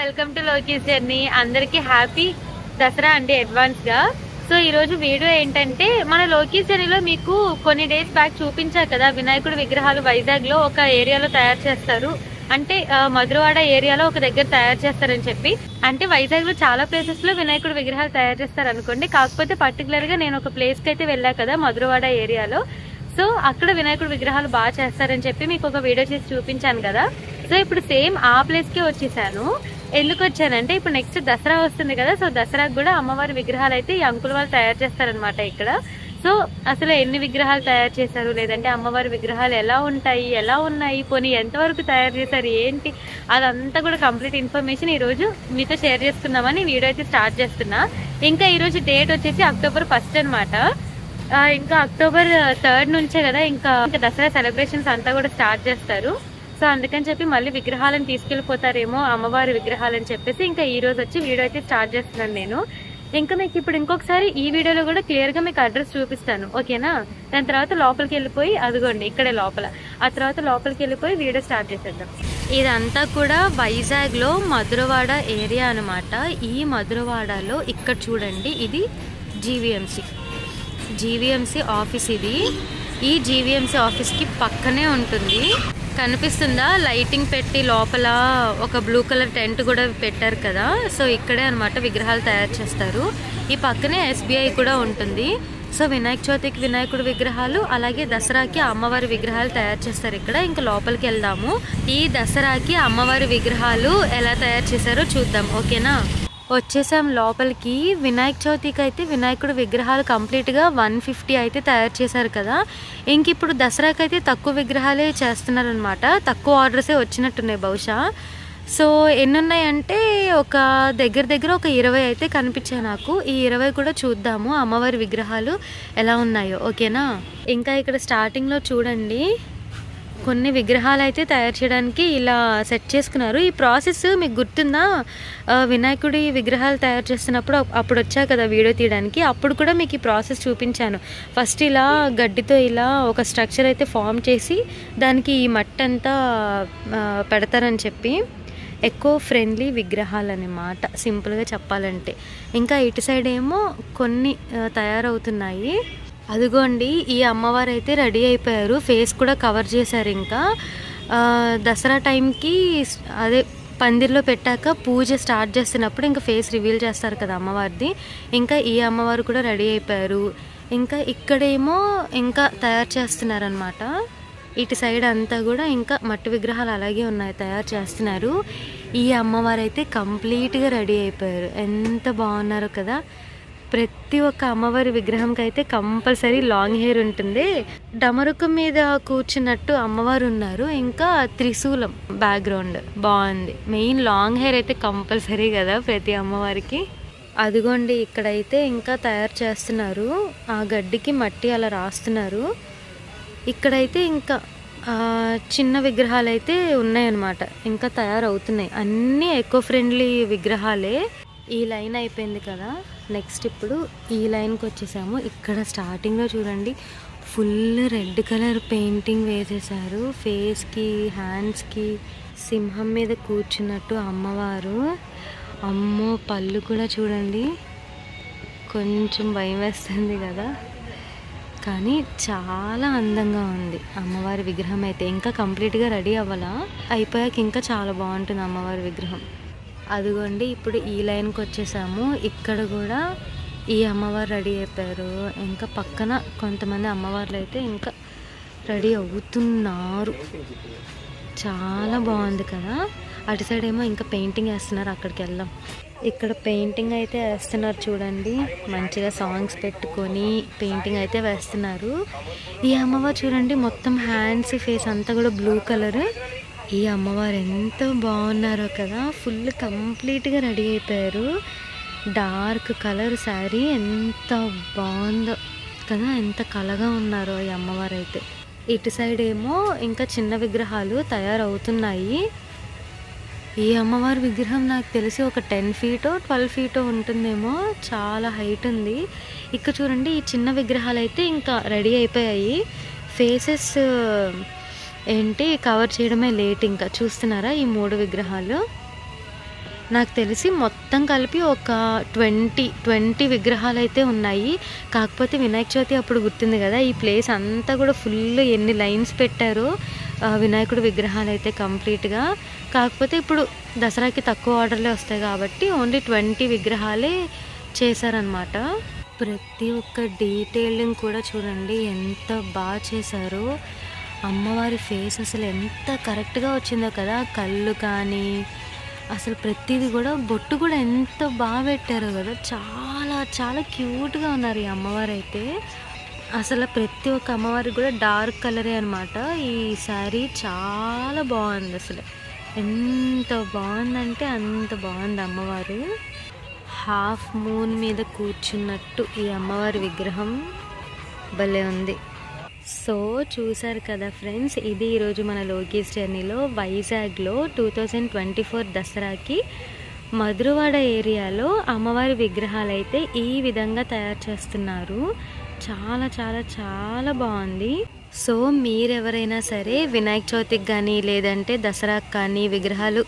Welcome to Loki's journey. అందరికి happy Dasara అండి advance గా. సో ఈ రోజు వీడియో ఏంటంటే, మన లోకీస్ జర్నీలో మీకు కొన్ని డేస్ బ్యాక్ చూపించా కదా, వినాయకుడి విగ్రహాలు వైజాగ్ లో ఒక ఏరియాలో తయారు చేస్తారు. అంటే మధురవాడ ఏరియాలో ఒక దగ్గర తయారు చేస్తారని చెప్పి. అంటే వైజాగ్ లో చాలా ప్లేసెస్ లో వినాయకుడి విగ్రహాలు తయారు చేస్తారు అనుకోండి. కాకపోతే పర్టికులర్ గా నేను ఒక ప్లేస్ కి అయితే వెళ్ళా కదా, మధురవాడ ఏరియాలో. సో అక్కడ వినాయకుడి విగ్రహాలు బాగా చేస్తారని చెప్పి మీకు ఒక వీడియో చేసి చూపించాను కదా. సో ఇప్పుడు సేమ్ ఆ ప్లేస్ కి వచ్చేసాను. ఎందుకు వచ్చానంటే, ఇప్పుడు నెక్స్ట్ దసరా వస్తుంది కదా. సో దసరాకు కూడా అమ్మవారి విగ్రహాలు అయితే ఈ అంకుల్ వాళ్ళు తయారు చేస్తారనమాట ఇక్కడ. సో అసలు ఎన్ని విగ్రహాలు తయారు చేశారు, లేదంటే అమ్మవారి విగ్రహాలు ఎలా ఉంటాయి, ఎలా ఉన్నాయి, పోనీ ఎంతవరకు తయారు చేశారు, ఏంటి, అదంతా కూడా కంప్లీట్ ఇన్ఫర్మేషన్ ఈ రోజు మీతో షేర్ చేసుకుందామని వీడియో అయితే స్టార్ట్ చేస్తున్నా. ఇంకా ఈ రోజు డేట్ వచ్చేసి October 1 అనమాట. ఇంకా October 3 నుంచే కదా ఇంకా దసరా సెలబ్రేషన్స్ అంతా కూడా స్టార్ట్ చేస్తారు. సో అందుకని చెప్పి మళ్ళీ విగ్రహాలను తీసుకెళ్లిపోతారేమో అమ్మవారి విగ్రహాలని చెప్పేసి ఇంకా ఈ రోజు వచ్చి వీడియో అయితే స్టార్ట్ చేస్తున్నాను నేను. ఇంకా మీకు ఇప్పుడు ఇంకొకసారి ఈ వీడియోలో కూడా క్లియర్ గా మీకు అడ్రస్ చూపిస్తాను, ఓకేనా. దాని తర్వాత లోపలికి వెళ్ళిపోయి, అదిగోండి ఇక్కడే లోపల, ఆ తర్వాత లోపలికి వెళ్ళిపోయి వీడియో స్టార్ట్ చేసేద్దాం. ఇదంతా కూడా వైజాగ్ లో మధురవాడ ఏరియా అనమాట. ఈ మధురవాడలో ఇక్కడ చూడండి, ఇది జీవీఎంసీ ఆఫీస్. ఇది ఈ జీవీఎంసీ ఆఫీస్ కి పక్కనే ఉంటుంది. కనిపిస్తుందా, లైటింగ్ పెట్టి లోపల ఒక బ్లూ కలర్ టెంట్ కూడా పెట్టారు కదా. సో ఇక్కడే అనమాట విగ్రహాలు తయారు చేస్తారు. ఈ పక్కనే SBI కూడా ఉంటుంది. సో వినాయక చవితికి వినాయకుడి విగ్రహాలు, అలాగే దసరాకి అమ్మవారి విగ్రహాలు తయారు చేస్తారు ఇక్కడ. ఇంకా లోపలికి వెళ్దాము. ఈ దసరాకి అమ్మవారి విగ్రహాలు ఎలా తయారు చేశారో చూద్దాం, ఓకేనా. వచ్చేసాం లోపలికి. వినాయక చవితికి అయితే వినాయకుడు విగ్రహాలు కంప్లీట్గా 150 అయితే తయారు చేశారు కదా. ఇంక ఇప్పుడు దసరాకి అయితే తక్కువ విగ్రహాలే చేస్తున్నారు అనమాట. తక్కువ ఆర్డర్సే వచ్చినట్టున్నాయి బహుశా. సో ఎన్ని ఉన్నాయంటే ఒక దగ్గర ఒక 20 అయితే కనిపించాయి నాకు. ఈ 20 కూడా చూద్దాము అమ్మవారి విగ్రహాలు ఎలా ఉన్నాయో, ఓకేనా. ఇంకా ఇక్కడ స్టార్టింగ్లో చూడండి, కొన్ని విగ్రహాలు అయితే తయారు చేయడానికి ఇలా సెట్ చేసుకున్నారు. ఈ ప్రాసెస్ మీకు గుర్తుందా, వినాయకుడి విగ్రహాలు తయారు చేస్తున్నప్పుడు అప్పుడు వచ్చా కదా వీడియో తీయడానికి, అప్పుడు కూడా మీకు ఈ ప్రాసెస్ చూపించాను. ఫస్ట్ ఇలా గడ్డితో ఇలా ఒక స్ట్రక్చర్ అయితే ఫామ్ చేసి దానికి ఈ మట్టి అంతా పెడతారని చెప్పి. ఎకో ఫ్రెండ్లీ విగ్రహాలు అన్నమాట సింపుల్గా చెప్పాలంటే. ఇంకా ఇటు సైడ్ ఏమో కొన్ని తయారవుతున్నాయి. అదిగోండి ఈ అమ్మవారు అయితే రెడీ అయిపోయారు, ఫేస్ కూడా కవర్ చేశారు. ఇంకా దసరా టైంకి అదే పందిర్లో పెట్టాక పూజ స్టార్ట్ చేస్తున్నప్పుడు ఇంకా ఫేస్ రివీల్ చేస్తారు కదా అమ్మవారిది. ఇంకా ఈ అమ్మవారు కూడా రెడీ అయిపోయారు. ఇంకా ఇక్కడేమో ఇంకా తయారు చేస్తున్నారనమాట. ఇటు సైడ్ అంతా కూడా ఇంకా మట్టి విగ్రహాలు అలాగే ఉన్నాయి, తయారు చేస్తున్నారు. ఈ అమ్మవారు అయితే కంప్లీట్గా రెడీ అయిపోయారు. ఎంత బాగున్నారో కదా. ప్రతి ఒక్క అమ్మవారి విగ్రహంకి అయితే కంపల్సరీ లాంగ్ హెయిర్ ఉంటుంది. డమరుకం మీద కూర్చున్నట్టు అమ్మవారు ఉన్నారు. ఇంకా త్రిశూలం బ్యాక్గ్రౌండ్ బాగుంది. మెయిన్ లాంగ్ హెయిర్ అయితే కంపల్సరీ కదా ప్రతి అమ్మవారికి. అదిగోండి ఇక్కడైతే ఇంకా తయారు చేస్తున్నారు. ఆ గడ్డికి మట్టి అలా రాస్తున్నారు. ఇక్కడైతే ఇంకా చిన్న విగ్రహాలు అయితే ఉన్నాయన్నమాట, ఇంకా తయారవుతున్నాయి. అన్నీ ఎకో ఫ్రెండ్లీ విగ్రహాలే. ఈ లైన్ అయిపోయింది కదా, నెక్స్ట్ ఇప్పుడు ఈ లైన్కి వచ్చేసాము. ఇక్కడ స్టార్టింగ్లో చూడండి, ఫుల్ రెడ్ కలర్ పెయింటింగ్ వేసేసారు ఫేస్కి, హ్యాండ్స్కి. సింహం మీద కూర్చున్నట్టు అమ్మవారు. అమ్మో, పళ్ళు కూడా చూడండి, కొంచెం భయం వేస్తుంది కదా, కానీ చాలా అందంగా ఉంది అమ్మవారి విగ్రహం అయితే. ఇంకా కంప్లీట్గా రెడీ అవ్వాలా, అయిపోయాక ఇంకా చాలా బాగుంటుంది అమ్మవారి విగ్రహం. అదిగోండి ఇప్పుడు ఈ లైన్కి వచ్చేసాము. ఇక్కడ కూడా ఈ అమ్మవారు రెడీ అయిపోయారు. ఇంకా పక్కన కొంతమంది అమ్మవార్లు అయితే ఇంకా రెడీ అవుతున్నారు. చాలా బాగుంది కదా. అటు సైడ్ ఏమో ఇంకా పెయింటింగ్ వేస్తున్నారు, అక్కడికి వెళ్దాం. ఇక్కడ పెయింటింగ్ అయితే వేస్తున్నారు చూడండి, మంచిగా సాంగ్స్ పెట్టుకొని పెయింటింగ్ అయితే వేస్తున్నారు. ఈ అమ్మవారు చూడండి, మొత్తం హ్యాండ్స్, ఫేస్ అంతా కూడా బ్లూ కలర్. ఈ అమ్మవారు ఎంత బాగున్నారో కదా, ఫుల్ కంప్లీట్గా రెడీ అయిపోయారు. డార్క్ కలర్ శారీ, ఎంత బాగుందో కదా, ఎంత కలగా ఉన్నారో ఈ అమ్మవారు అయితే. ఇటు సైడ్ ఏమో ఇంకా చిన్న విగ్రహాలు తయారవుతున్నాయి. ఈ అమ్మవారి విగ్రహం నాకు తెలిసి ఒక 10 feet 12 feet ఉంటుందేమో, చాలా హైట్ ఉంది. ఇక్కడ చూడండి ఈ చిన్న విగ్రహాలు అయితే ఇంకా రెడీ అయిపోయాయి. ఫేసెస్ ఏంటి కవర్ చేయడమే లేట్. ఇంకా చూస్తున్నారా ఈ 3 విగ్రహాలు. నాకు తెలిసి మొత్తం కలిపి ఒక 20 విగ్రహాలు అయితే ఉన్నాయి. కాకపోతే వినాయక చవితి అప్పుడు గుర్తుంది కదా, ఈ ప్లేస్ అంతా కూడా ఫుల్ ఎన్ని లైన్స్ పెట్టారో వినాయకుడు విగ్రహాలు అయితే కంప్లీట్గా. కాకపోతే ఇప్పుడు దసరాకి తక్కువ ఆర్డర్లే వస్తాయి కాబట్టి ఓన్లీ 20 విగ్రహాలే చేశారనమాట. ప్రతి ఒక్క డీటెయిలింగ్ కూడా చూడండి ఎంత బాగా చేశారో. అమ్మవారి ఫేస్ అసలు ఎంత కరెక్ట్గా వచ్చిందో కదా, కళ్ళు కానీ అసలు ప్రతిదీ కూడా, బొట్టు కూడా ఎంత బాగా పెట్టారో కదా, చాలా చాలా క్యూట్గా ఉన్నారు ఈ అమ్మవారు అయితే. అసలు ప్రతి ఒక్క అమ్మవారికి కూడా డార్క్ కలరే అనమాట. ఈ శారీ చాలా బాగుంది, అసలు ఎంత బాగుందంటే అంత బాగుంది అమ్మవారు. హాఫ్ మూన్ మీద కూర్చున్నట్టు ఈ అమ్మవారి విగ్రహం భలే ఉంది. సో చూసారు కదా ఫ్రెండ్స్, ఇది ఈరోజు మన లోకేష్ జర్నీలో వైజాగ్లో 2024 దసరాకి మధురవాడ ఏరియాలో అమ్మవారి విగ్రహాలు అయితే ఈ విధంగా తయారు చేస్తున్నారు. చాలా చాలా చాలా బాగుంది. సో మీరెవరైనా సరే వినాయక చవితికి కానీ లేదంటే దసరాకి కానీ విగ్రహాలు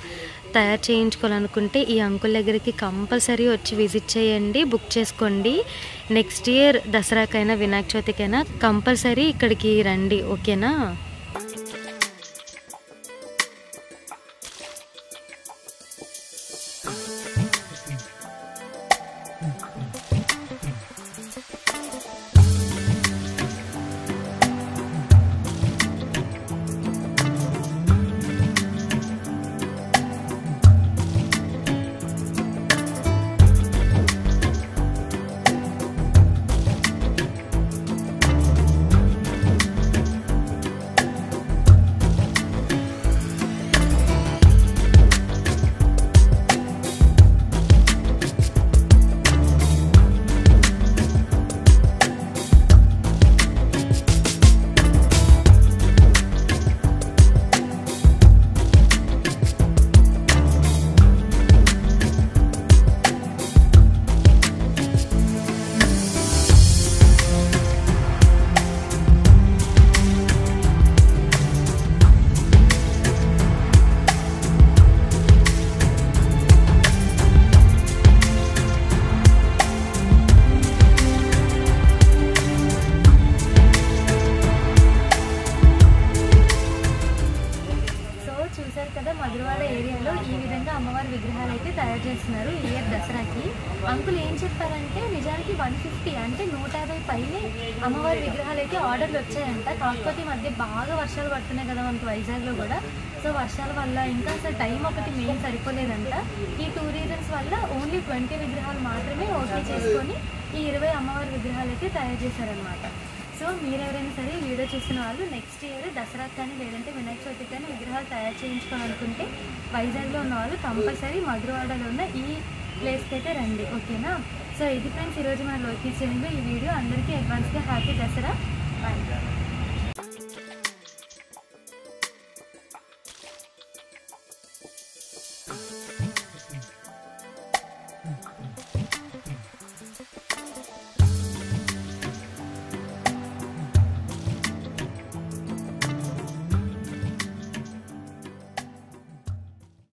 తయారు చేయించుకోవాలనుకుంటే ఈ అంకుల్ దగ్గరికి కంపల్సరీ వచ్చి విజిట్ చేయండి, బుక్ చేసుకోండి. నెక్స్ట్ ఇయర్ దసరాకైనా వినాయక చవితికైనా కంపల్సరీ ఇక్కడికి రండి, ఓకేనా? మధురవాడ ఏరియాలో ఈ విధంగా అమ్మవారి విగ్రహాలు అయితే తయారు చేస్తున్నారు ఈ ఇయర్ దసరాకి. అంకుల్ ఏం చెప్పారంటే నిజానికి 150 అంటే 150 పైనే అమ్మవారి విగ్రహాలు అయితే ఆర్డర్లు వచ్చాయంట. కాకపోతే ఈ మధ్య బాగా వర్షాలు పడుతున్నాయి కదా మనకు వైజాగ్లో కూడా. సో వర్షాల వల్ల ఇంకా అసలు టైం ఒకటి మెయిన్ సరిపోలేదంట. ఈ 2 రీజన్స్ వల్ల ఓన్లీ 20 విగ్రహాలు మాత్రమే ఓకే చేసుకొని ఈ 20 అమ్మవారి విగ్రహాలు అయితే తయారు చేశారనమాట. సో మీరు ఎవరైనా సరే వీడియో చూసిన వాళ్ళు నెక్స్ట్ ఇయర్ దసరాకి కానీ లేదంటే వినాయక చవితికి కానీ విగ్రహాలు తయారు చేయించుకోవాలనుకుంటే వైజాగ్లో ఉన్న వాళ్ళు కంపల్సరీ మధురవాడలో ఉన్న ఈ ప్లేస్కి అయితే రండి, ఓకేనా? సో ఇది ఫ్రెండ్స్ ఈరోజు మన లోకేష్ ఛానల్లో ఈ వీడియో. అందరికీ అడ్వాన్స్గా హ్యాపీ దసరా. బాయ్.